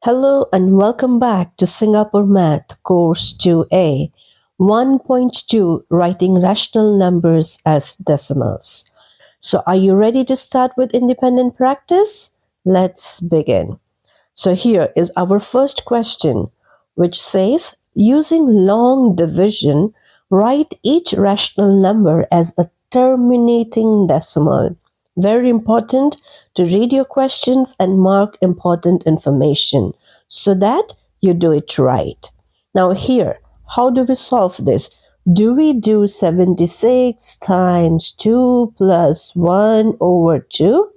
Hello and welcome back to Singapore Math Course 2A, 1.2 Writing Rational Numbers as Decimals. So, are you ready to start with independent practice? Let's begin. So, here is our first question, which says using long division, write each rational number as a terminating decimal. Very important to read your questions and mark important information so that you do it right. Now, here, how do we solve this? Do we do 76 times 2 plus 1 over 2?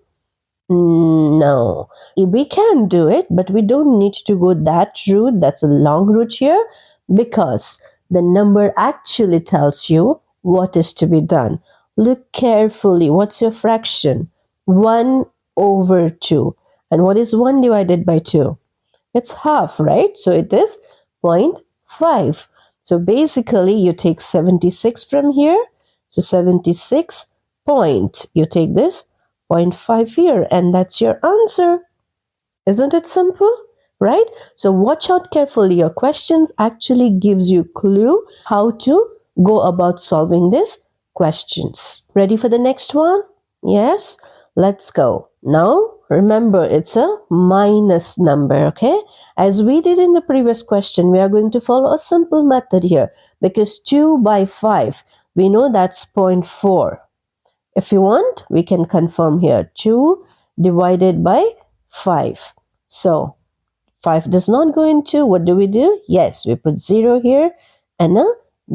No, we can do it, but we don't need to go that route. That's a long route here because the number actually tells you what is to be done. Look carefully. What's your fraction? 1 over 2. And what is 1 divided by 2? It's half, right? So it is 0.5. So basically, you take 76 from here. So 76 point. You take this 0.5 here, and that's your answer. Isn't it simple? Right? So watch out carefully. Your questions actually gives you clue how to go about solving these questions. Ready for the next one? Yes? Let's go. Now, remember, it's a minus number, okay? As we did in the previous question, we are going to follow a simple method here because 2 by 5, we know that's 0.4. If you want, we can confirm here 2 divided by 5. So 5 does not go into, what do we do? Yes, we put 0 here and a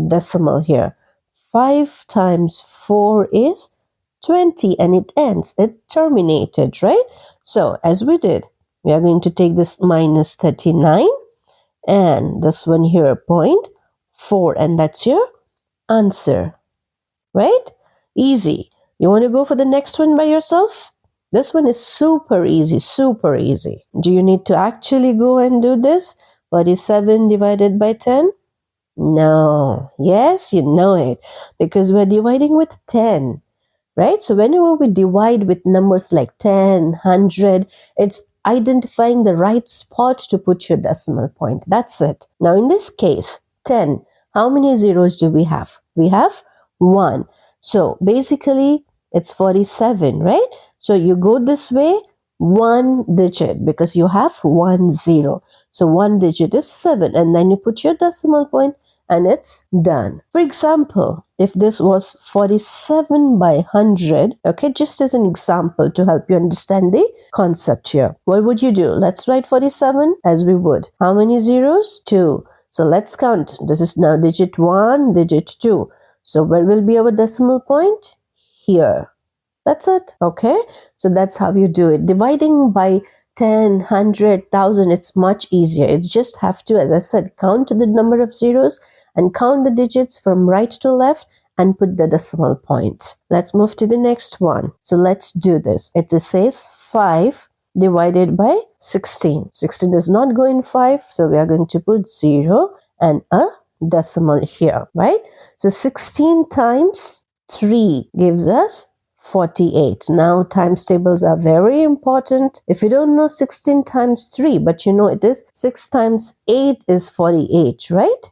decimal here. 5 times 4 is 20 and it ends, it terminated, right? So as we did, we are going to take this minus 39 and this one here 0.4 and that's your answer, right? Easy. You want to go for the next one by yourself? This one is super easy, super easy. Do you need to actually go and do this? 47 divided by 10? No. Yes, you know it. Because we're dividing with 10, right? So whenever we divide with numbers like 10, 100, it's identifying the right spot to put your decimal point. That's it. Now in this case, 10, how many zeros do we have? We have 1. So basically, it's 47, right? So you go this way, 1 digit because you have 1 0. So 1 digit is 7 and then you put your decimal point and it's done. For example, if this was 47 by 100, okay, just as an example to help you understand the concept here, what would you do? Let's write 47 as we would. How many zeros? 2. So let's count. This is now digit 1, digit 2. So where will be our decimal point? Here. That's it. Okay. So that's how you do it. Dividing by 10, 100, 1000, it's much easier. You just have to, as I said, count the number of zeros and count the digits from right to left and put the decimal point. Let's move to the next one. So let's do this. It says 5 divided by 16. 16 does not go in 5, so we are going to put 0 and a decimal here, right? So 16 times 3 gives us 48. Now times tables are very important. If you don't know 16 times 3, but you know it is 6 times 8 is 48, right?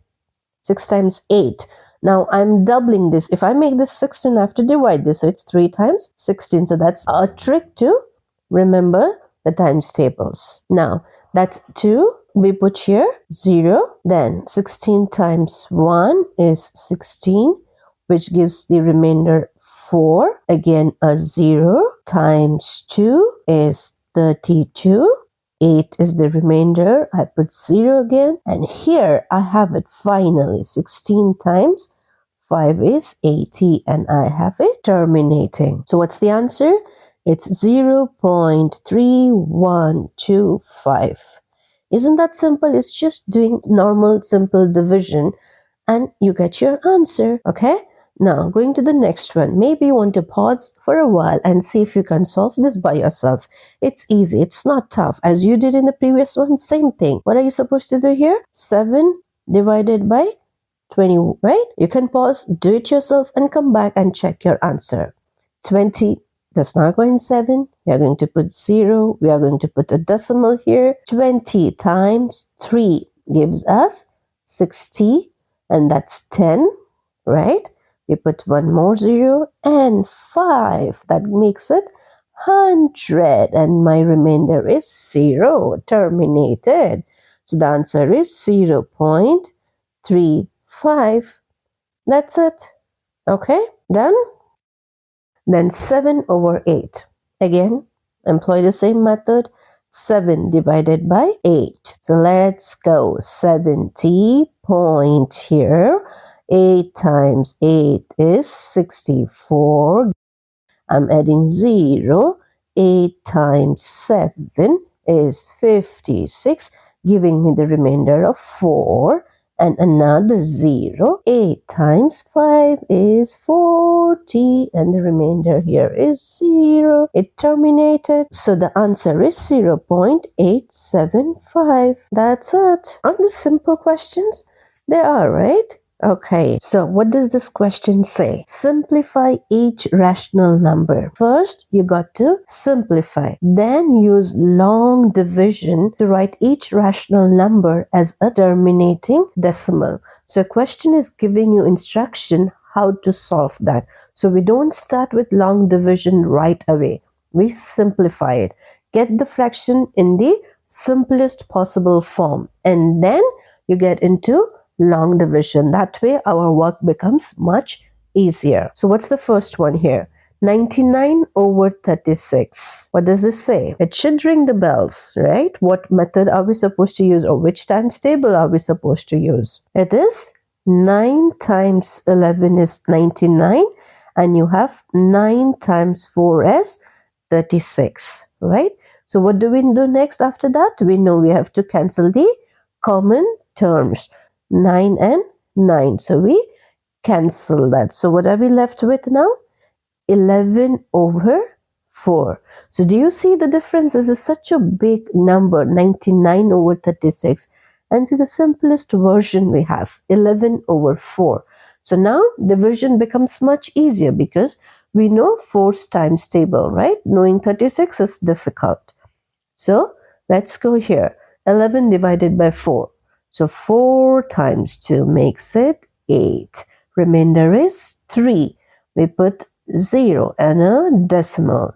6 times 8. Now I'm doubling this. If I make this 16, I have to divide this. So it's 3 times 16. So that's a trick to remember the times tables. Now that's 2. We put here 0. Then 16 times 1 is 16, which gives the remainder 4. Again, a 0 times 2 is 32. 8 is the remainder. I put 0 again. And here I have it finally. 16 times 5 is 80. And I have it terminating. So what's the answer? It's 0.3125. Isn't that simple? It's just doing normal simple division and you get your answer. Okay? Now, going to the next one. Maybe you want to pause for a while and see if you can solve this by yourself. It's easy. It's not tough. As you did in the previous one, same thing. What are you supposed to do here? 7 divided by 20, right? You can pause, do it yourself, and come back and check your answer. 20 does not go in 7. We are going to put 0. We are going to put a decimal here. 20 times 3 gives us 60, and that's 10, right? We put one more 0 and 5. That makes it 100, and my remainder is 0. Terminated. So the answer is 0.35. That's it. Okay, done? Then 7 over 8. Again, employ the same method. 7 divided by 8. So let's go. 70 point here. 8 times 8 is 64. I'm adding 0. 8 times 7 is 56, giving me the remainder of 4. And another 0. 8 times 5 is 40, and the remainder here is 0. It terminated. So the answer is 0.875. That's it. Aren't these simple questions? They are, right? Okay, so what does this question say? Simplify each rational number. First, you got to simplify. Then use long division to write each rational number as a terminating decimal. So a question is giving you instruction how to solve that. So we don't start with long division right away. We simplify it. Get the fraction in the simplest possible form, and then you get into long division. That way our work becomes much easier. So what's the first one here? 99 over 36. What does this say? It should ring the bells, right? What method are we supposed to use, or which times table are we supposed to use? It is 9 times 11 is 99, and you have 9 times 4 as 36, right? So what do we do next after that? We know we have to cancel the common terms. 9 and 9. So we cancel that. So what are we left with now? 11 over 4. So do you see the difference? This is such a big number, 99 over 36. And see the simplest version we have, 11 over 4. So now division becomes much easier because we know 4's times table, right? Knowing 36 is difficult. So let's go here. 11 divided by 4. So 4 times 2 makes it 8. Remainder is 3. We put 0 and a decimal.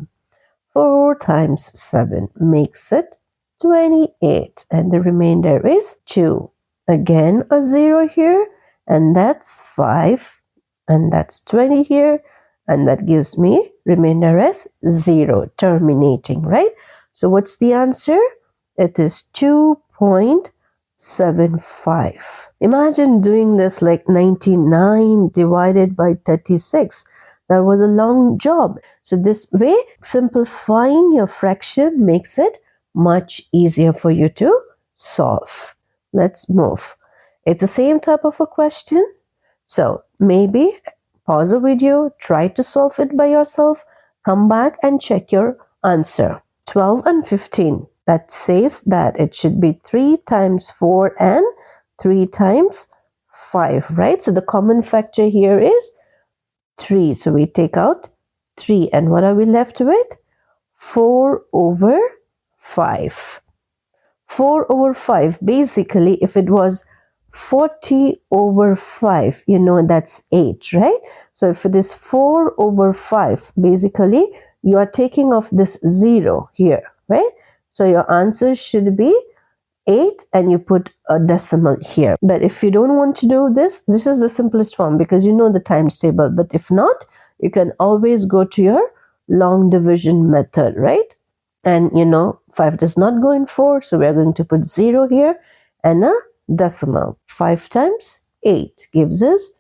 4 times 7 makes it 28. And the remainder is 2. Again a 0 here. And that's 5. And that's 20 here. And that gives me remainder as 0. Terminating, right? So what's the answer? It is 2.75. Imagine doing this like 99 divided by 36. That was a long job. So this way, simplifying your fraction makes it much easier for you to solve. Let's move. It's the same type of a question. So maybe pause the video, try to solve it by yourself, come back and check your answer. 12 and 15. That says that it should be 3 times 4 and 3 times 5, right? So the common factor here is 3. So we take out 3. And what are we left with? 4 over 5. 4 over 5. Basically, if it was 40 over 5, you know that's 8, right? So if it is 4 over 5, basically, you are taking off this 0 here, right? So your answer should be 8, and you put a decimal here. But if you don't want to do this, this is the simplest form because you know the times table. But if not, you can always go to your long division method, right? And you know 5 does not go in 4, so we are going to put 0 here and a decimal. 5 times 8 gives us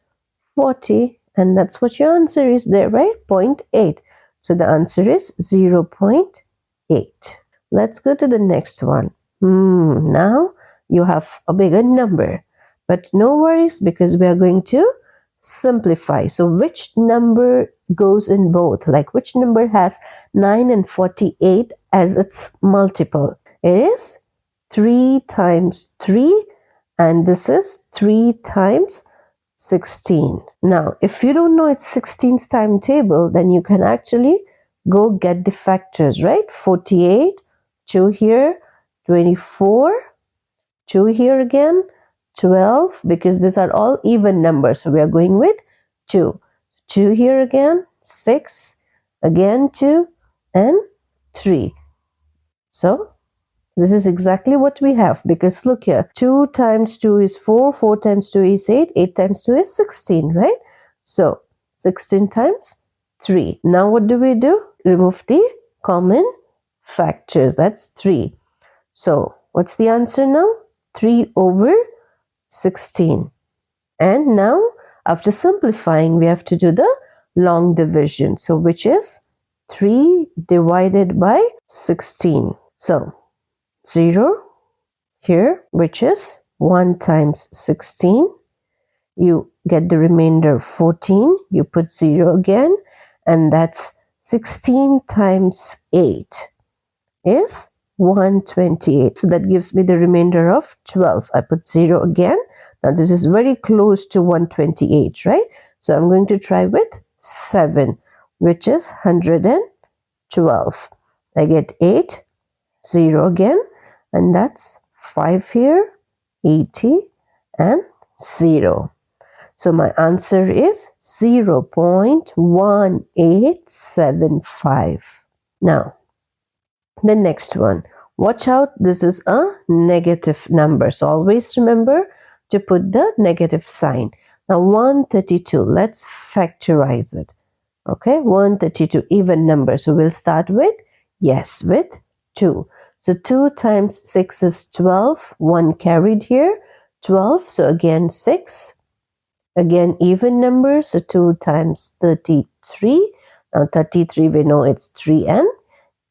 40, and that's what your answer is there, right? 0.8. So the answer is 0.8. Let's go to the next one. Now you have a bigger number, but no worries because we are going to simplify. So which number goes in both? Like which number has 9 and 48 as its multiple? It is 3 times 3, and this is 3 times 16. Now, if you don't know its 16's timetable, then you can actually go get the factors, right? 48, 2 here, 24, 2 here again, 12, because these are all even numbers. So we are going with 2. 2 here again, 6, again 2, and 3. So this is exactly what we have, because look here, 2 times 2 is 4, 4 times 2 is 8, 8 times 2 is 16, right? So 16 times 3. Now what do? Remove the common factors. That's 3. So what's the answer now? 3 over 16. And now after simplifying, we have to do the long division. So which is 3 divided by 16. So 0 here, which is 1 times 16. You get the remainder 14. You put 0 again, and that's 16 times 8 is 128. So that gives me the remainder of 12. I put 0 again. Now this is very close to 128, right? So I'm going to try with 7, which is 112. I get 8, 0 again, and that's 5 here, 80, and 0. So my answer is 0.1875. Now, the next one. Watch out, this is a negative number. So always remember to put the negative sign. Now 132, let's factorize it. Okay, 132, even number. So we'll start with, yes, with 2. So 2 times 6 is 12. 1 carried here, 12. So again 6. Again even number. So 2 times 33. Now 33, we know it's 3 and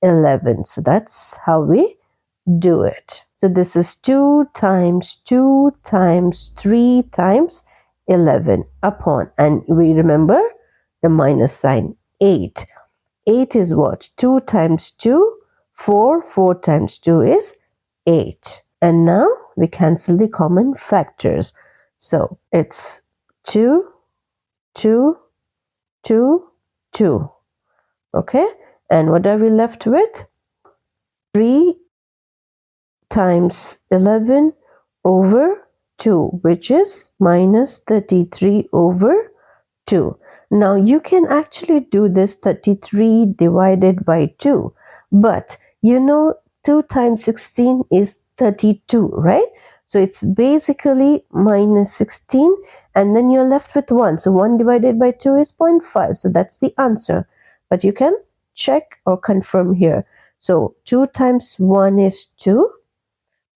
11. So that's how we do it. So this is 2 times 2 times 3 times 11 upon, and we remember the minus sign, 8. 8 is what? 2 times 2, 4. 4 times 2 is 8. And now we cancel the common factors. So it's 2, 2, 2, 2. Okay? And what are we left with? 3 times 11 over 2, which is minus 33 over 2. Now you can actually do this 33 divided by 2, but you know 2 times 16 is 32, right? So it's basically minus 16, and then you're left with 1. So 1 divided by 2 is 0.5. So that's the answer. But you can check or confirm here. So 2 times 1 is 2,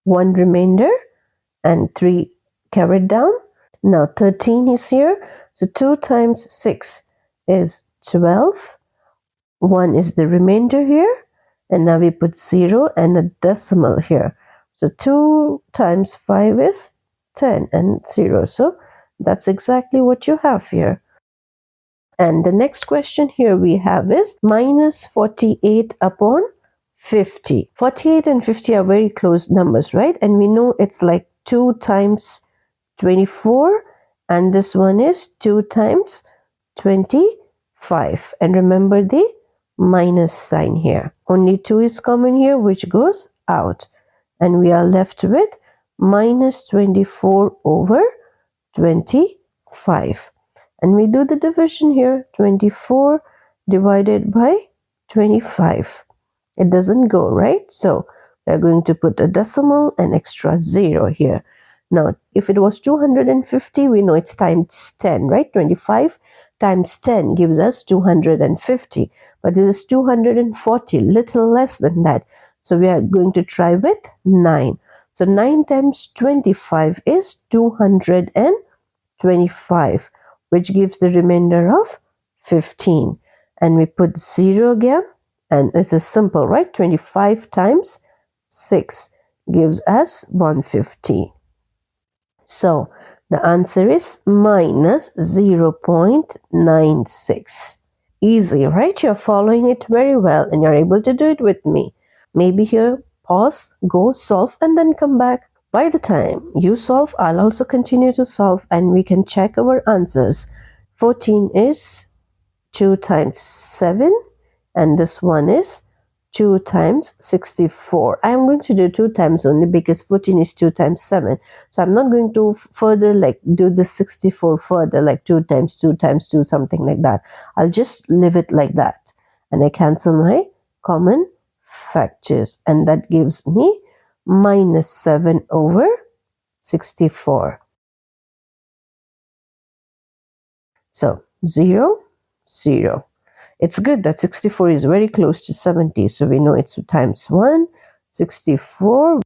1 remainder, and 3 carried down. Now 13 is here. So 2 times 6 is 12. 1 is the remainder here. And now we put 0 and a decimal here. So 2 times 5 is 10 and 0. So that's exactly what you have here. And the next question here we have is minus 48 upon 50. 48 and 50 are very close numbers, right? And we know it's like 2 times 24, and this one is 2 times 25. And remember the minus sign here. Only 2 is common here, which goes out. And we are left with minus 24 over 25. And we do the division here. 24 divided by 25. It doesn't go, right? So we're going to put a decimal and extra 0 here. Now, if it was 250, we know it's times 10, right? 25 times 10 gives us 250. But this is 240, little less than that. So we are going to try with 9. So 9 times 25 is 225, which gives the remainder of 15. And we put 0 again. And this is simple, right? 25 times 6 gives us 150. So the answer is minus 0.96. Easy, right? You're following it very well and you're able to do it with me. Maybe here, pause, go solve, and then come back. By the time you solve, I'll also continue to solve and we can check our answers. 14 is 2 times 7. and this one is 2 times 64. I'm going to do 2 times only because 14 is 2 times 7. So I'm not going to further like do the 64 further, like 2 times 2 times 2, something like that. I'll just leave it like that. And I cancel my common factors. And that gives me minus 7 over 64. So 0, 0. It's good that 64 is very close to 70. So we know it's times 1. 64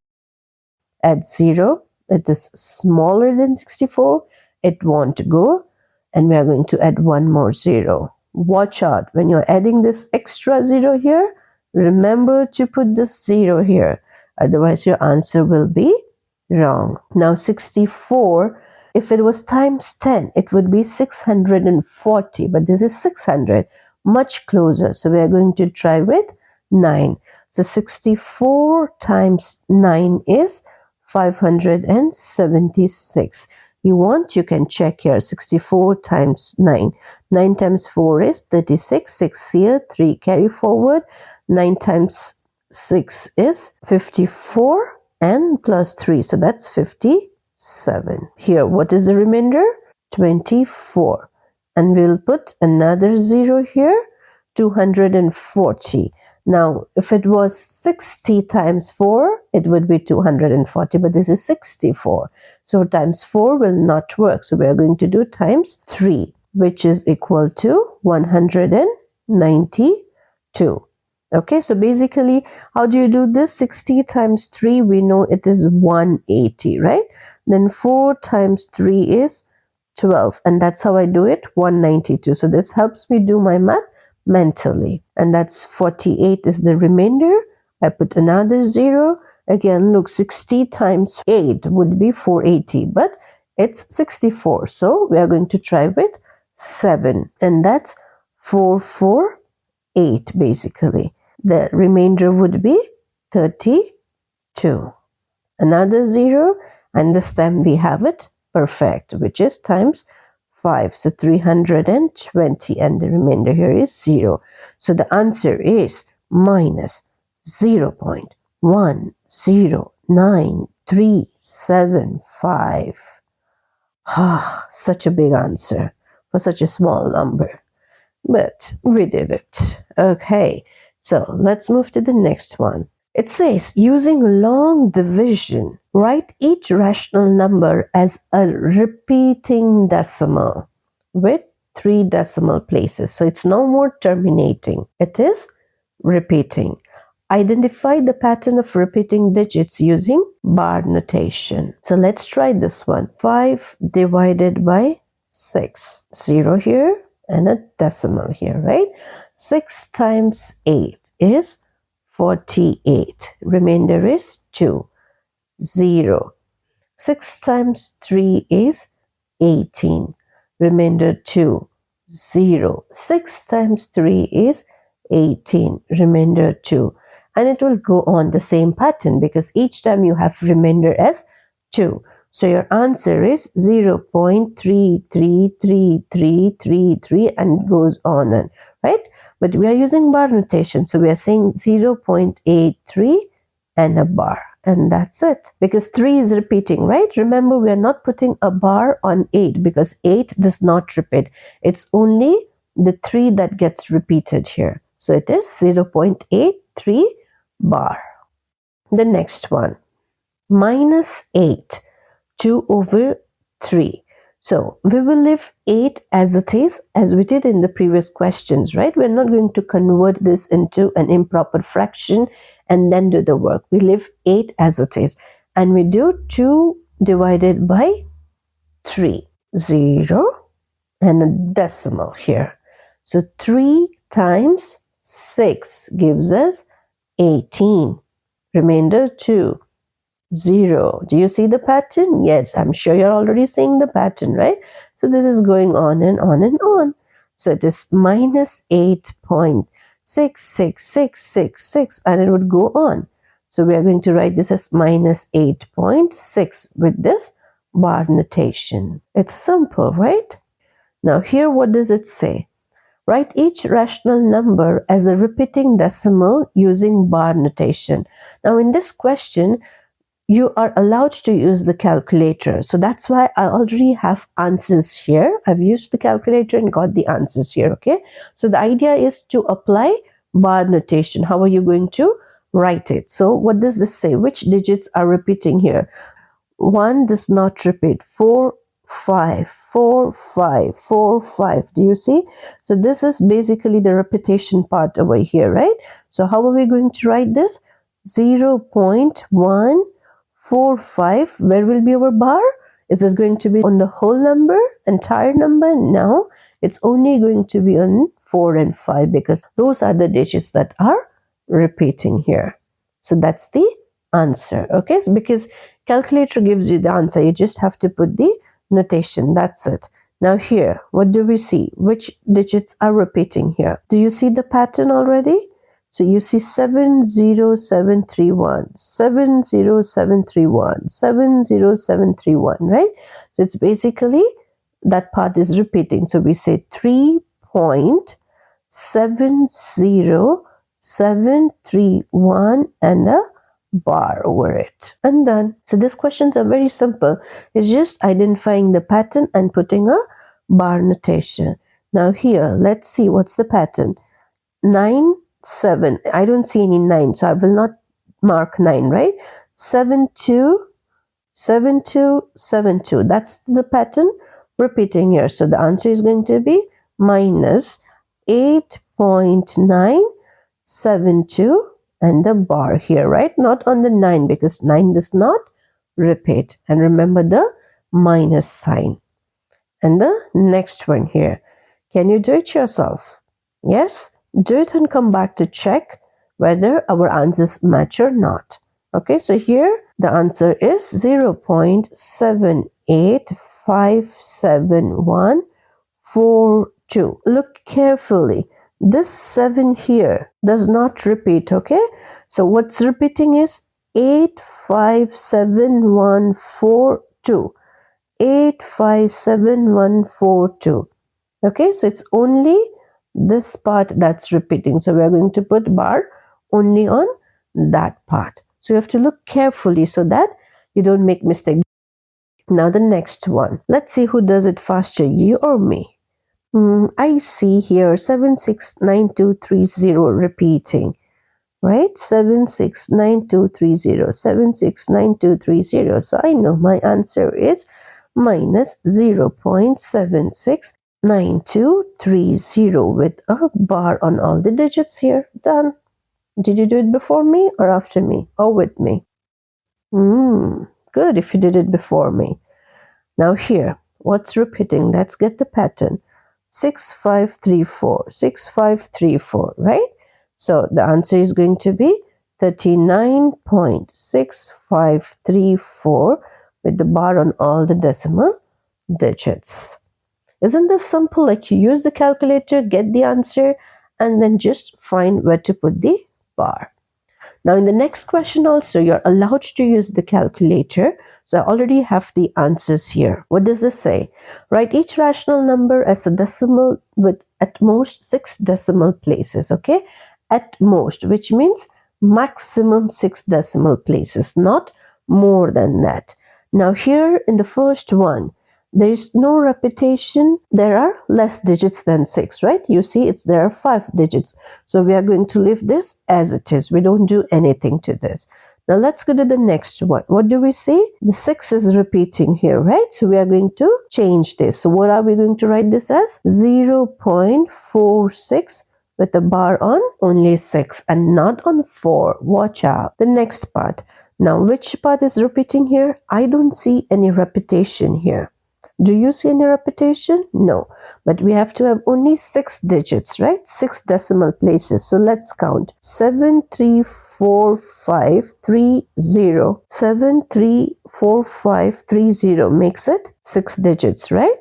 at 0. It is smaller than 64. It won't go. And we are going to add one more 0. Watch out. When you're adding this extra 0 here, remember to put this 0 here. Otherwise, your answer will be wrong. Now, 64, if it was times 10, it would be 640. But this is 600. Much closer. So we are going to try with 9. So 64 times 9 is 576. You can check here. 64 times 9. 9 times 4 is 36. 6 here. 3 carry forward. 9 times 6 is 54. And plus 3. So that's 57. Here, what is the remainder? 24. And we'll put another 0 here. 240. Now, if it was 60 times 4, it would be 240, but this is 64. So times 4 will not work. So we are going to do times 3, which is equal to 192. Okay, so basically, how do you do this? 60 times 3, we know it is 180, right? Then 4 times 3 is 12, and that's how I do it, 192. So this helps me do my math mentally, and that's 48 is the remainder. I put another 0. Again, look, 60 times 8 would be 480, but it's 64. So we are going to try with 7, and that's 448 basically. The remainder would be 32. Another 0, and this time we have it perfect, which is times 5. So 320, and the remainder here is 0. So the answer is minus 0.109375. Such a big answer for such a small number. But we did it. Okay, so let's move to the next one. It says, using long division, write each rational number as a repeating decimal with 3 decimal places. So it's no more terminating. It is repeating. Identify the pattern of repeating digits using bar notation. So let's try this one. 5 divided by 6. 0 here and a decimal here, right? 6 times 8 is 48. Remainder is 2. 0. 6 times 3 is 18. Remainder 2. 0. 6 times 3 is 18. Remainder 2. And it will go on the same pattern because each time you have remainder as 2. So your answer is 0.333333 and goes on, right? But we are using bar notation. So we are saying 0.83 and a bar. And that's it. Because 3 is repeating, right? Remember, we are not putting a bar on 8 because 8 does not repeat. It's only the 3 that gets repeated here. So it is 0.83 bar. The next one. Minus 8. 2 over 3. So we will leave 8 as it is, as we did in the previous questions, right? We're not going to convert this into an improper fraction and then do the work. We leave 8 as it is. And we do 2 divided by 3. 0 and a decimal here. So 3 times 6 gives us 18. Remainder 2. 0. Do you see the pattern? Yes, I'm sure you're already seeing the pattern, right? So this is going on and on and on. So it is minus 8.66666 and it would go on. So we are going to write this as minus 8.6 with this bar notation. It's simple, right? Now here, what does it say? Write each rational number as a repeating decimal using bar notation. Now in this question, you are allowed to use the calculator. So that's why I already have answers here. I've used the calculator and got the answers here, okay? So the idea is to apply bar notation. How are you going to write it? So what does this say? Which digits are repeating here? 1 does not repeat. 4, 5, 4, 5, 4, 5. Do you see? So this is basically the repetition part over here, right? So how are we going to write this? 0.145. Where will be our bar? Is it going to be on the whole number, entire number? No, it's only going to be on 4 and 5 because those are the digits that are repeating here. So that's the answer, okay? So because calculator gives you the answer, you just have to put the notation. That's it. Now here, what do we see? Which digits are repeating here? Do you see the pattern already? So you see 70731, 70731, 70731, right? So it's basically that part is repeating. So we say 3.70731 and a bar over it, and done. So these questions are very simple. It's just identifying the pattern and putting a bar notation. Now here, let's see what's the pattern. 9, 7. I don't see any 9, so I will not mark 9, right? 7, 2, 7, 2, 7, 2. That's the pattern repeating here. So the answer is going to be minus 8.972 and the bar here, right? Not on the 9 because 9 does not repeat. And remember the minus sign. And the next one here. Can you do it yourself? Yes? Do it and come back to check whether our answers match or not. Okay, so here the answer is 0.785714. Look carefully. This 7 here does not repeat, okay? So what's repeating is 857142. 857142. Okay, so it's only this part that's repeating. So we are going to put bar only on that part. So you have to look carefully so that you don't make mistake. Now the next one. Let's see who does it faster, you or me. I see here 769230 repeating, right? 769230, 769230. So I know my answer is minus 0.769230 with a bar on all the digits here. Done. Did you do it before me or after me or with me? Good if you did it before me. Now here, what's repeating? Let's get the pattern. 6534, 6534, right? So the answer is going to be 39.6534 with the bar on all the decimal digits. Isn't this simple? Like you use the calculator, get the answer, and then just find where to put the bar. Now in the next question also, you're allowed to use the calculator. So I already have the answers here. What does this say? Write each rational number as a decimal with at most 6 decimal places, okay? At most, which means maximum 6 decimal places, not more than that. Now here in the first one, there is no repetition. There are less digits than 6, right? You see, there are 5 digits. So we are going to leave this as it is. We don't do anything to this. Now let's go to the next one. What do we see? The 6 is repeating here, right? So we are going to change this. So what are we going to write this as? 0.46 with a bar on only 6 and not on 4. Watch out. The next part. Now which part is repeating here? I don't see any repetition here. Do you see any repetition? No. But we have to have only 6 digits, right? 6 decimal places. So let's count. 734530. 734530 makes it 6 digits, right?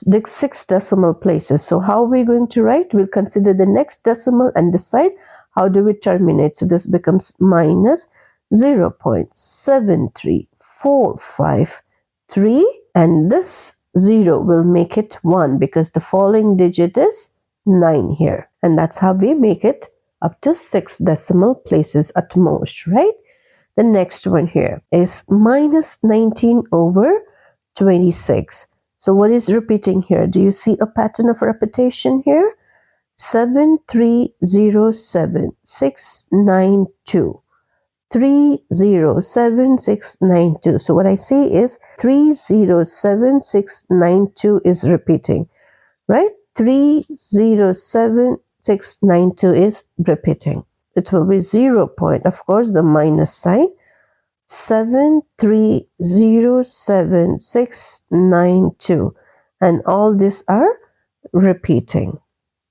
The 6 decimal places. So how are we going to write? We'll consider the next decimal and decide how do we terminate. So this becomes minus 0.73453, and this 0 will make it 1 because the following digit is 9 here. And that's how we make it up to 6 decimal places at most, right? The next one here is minus 19 over 26. So what is repeating here? Do you see a pattern of repetition here? 7307692. 307692. So what I say is 307692 is repeating, right? 307692 is repeating. It will be 0 point, of course, the minus sign. 7307692, and all these are repeating.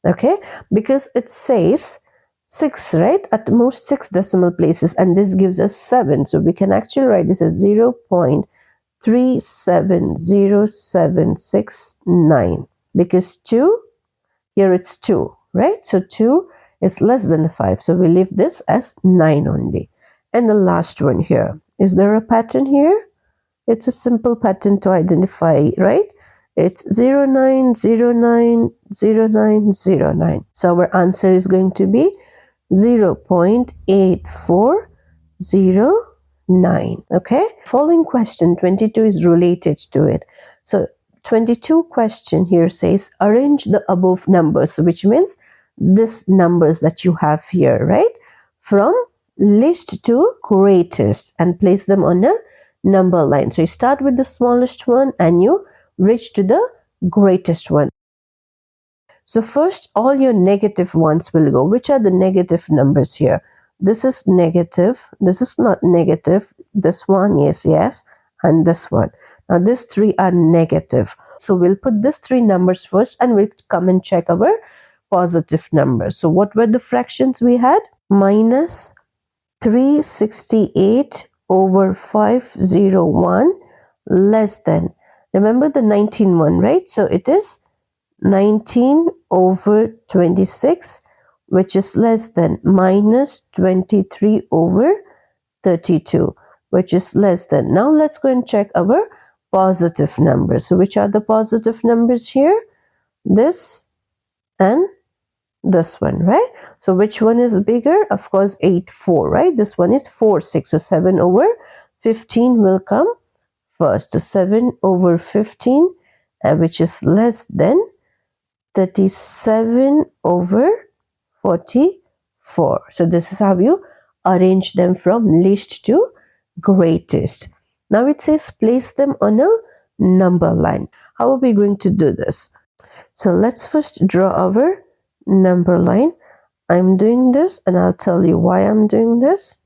Okay, because it says 6, right? At most 6 decimal places, and this gives us 7. So we can actually write this as 0.370769, because 2, here it's 2, right? So 2 is less than 5. So we leave this as 9 only. And the last one here. Is there a pattern here? It's a simple pattern to identify, right? It's 09090909. So our answer is going to be 0.8409. Okay. Following question 22 is related to it. So 22 question here says arrange the above numbers, which means this numbers that you have here, right? From least to greatest, and place them on a number line. So you start with the smallest one and you reach to the greatest one. So first all your negative ones will go. Which are the negative numbers here? This is negative, this is not negative, this one is yes, and this one. Now these 3 are negative. So we'll put these 3 numbers first and we'll come and check our positive numbers. So what were the fractions we had? Minus 368 over 501 less than, remember the 19 one, right? So it is 19 over 26, which is less than minus 23 over 32, which is less than. Now let's go and check our positive numbers. So which are the positive numbers here? This and this one, right? So which one is bigger? Of course 8 4, right? This one is 4 6. So 7 over 15 will come first. So 7 over 15, which is less than 37 over 44. So this is how you arrange them from least to greatest. Now it says place them on a number line. How are we going to do this? So let's first draw our number line. I'm doing this and I'll tell you why I'm doing this.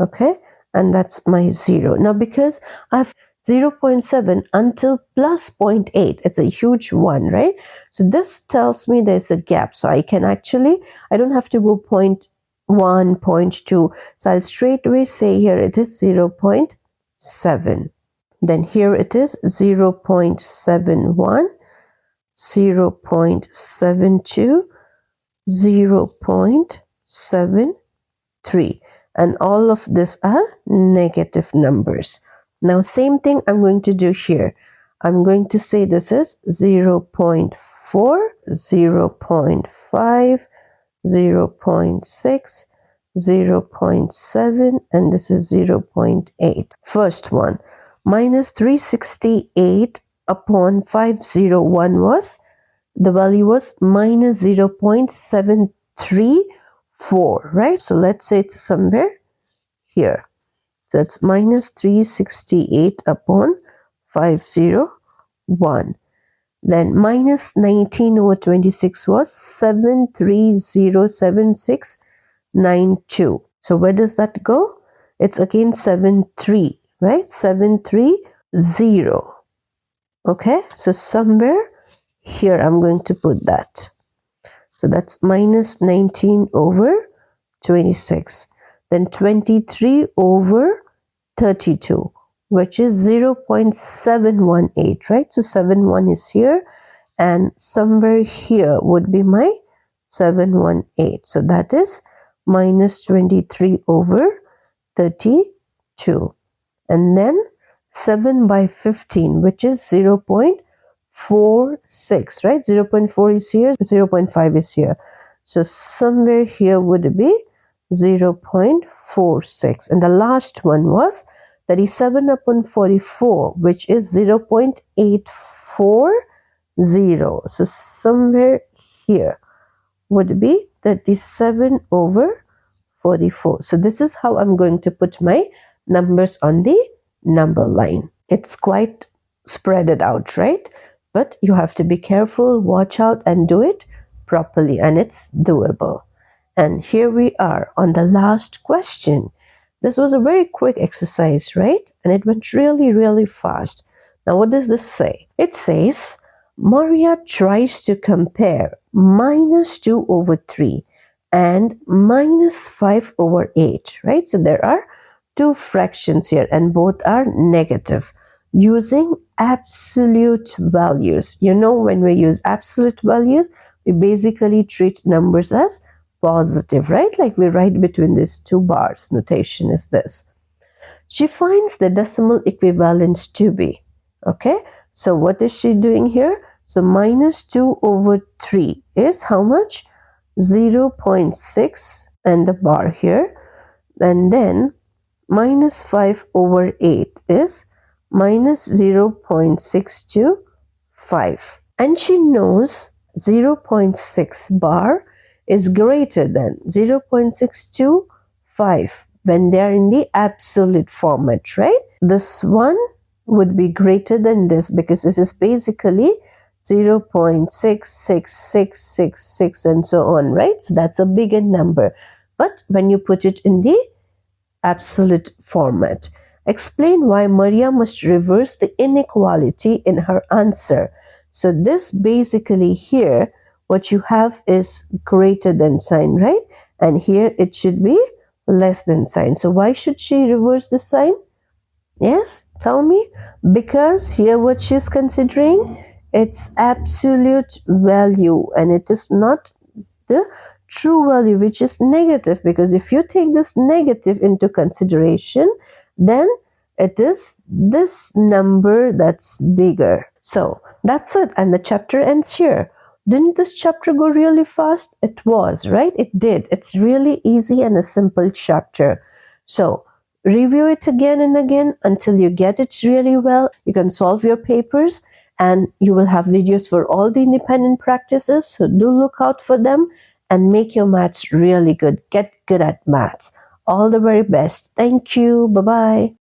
Okay, and that's my 0. Now because I have 0.7 until plus 0.8, it's a huge one, right? So this tells me there's a gap. So I can actually, I don't have to go 0.1, 0.2. So I'll straight away say here it is 0.7. Then here it is 0.71, 0.72, 0.73, and all of these are negative numbers. Now same thing I'm going to do here. I'm going to say this is 0.4, 0.5, 0.6, 0.7, and this is 0.8. First one, minus 368 upon 501 was, the value was minus 0.734, right? So let's say it's somewhere here. So it's minus 368 upon 501. Then minus 19 over 26 was 7307692. So where does that go? It's again 73, right? 730. Okay, so somewhere here I'm going to put that. So that's minus 19 over 26. Then 23 over 32, which is 0.718, right? So 71 is here, and somewhere here would be my 718. So that is minus 23 over 32. And then 7 by 15, which is 0.15. 0.46, right? 0.4 is here, 0.5 is here. So somewhere here would be 0.46. And the last one was 37 upon 44, which is 0.840. So somewhere here would be 37 over 44. So this is how I'm going to put my numbers on the number line. It's quite spread it out, right? But you have to be careful, watch out, and do it properly, and it's doable. And here we are on the last question. This was a very quick exercise, right? And it went really, really fast. Now, what does this say? It says, Maria tries to compare -2 over 3 and -5 over 8, right? So there are two fractions here and both are negative using absolute values. You know, when we use absolute values, we basically treat numbers as positive, right? Like we write between these two bars. Notation is this. She finds the decimal equivalent to be, okay? So what is she doing here? So -2 over 3 is how much? 0.6 and the bar here. And then -5 over 8 is -0.625. And she knows 0.6 bar is greater than 0.625 when they are in the absolute format, right? This one would be greater than this because this is basically 0.66666 and so on, right? So that's a bigger number. But when you put it in the absolute format, explain why Maria must reverse the inequality in her answer. So this basically here, what you have is greater than sign, right? And here it should be less than sign. So why should she reverse the sign? Yes, tell me. Because here what she's considering, it's absolute value and it is not the true value, which is negative, because if you take this negative into consideration, then it is this number that's bigger. So that's it, and the chapter ends here. Didn't this chapter go really fast? It was, right? It did. It's really easy and a simple chapter. So review it again and again until you get it really well. You can solve your papers and you will have videos for all the independent practices. So do look out for them and make your maths really good. Get good at maths. All the very best. Thank you. Bye-bye.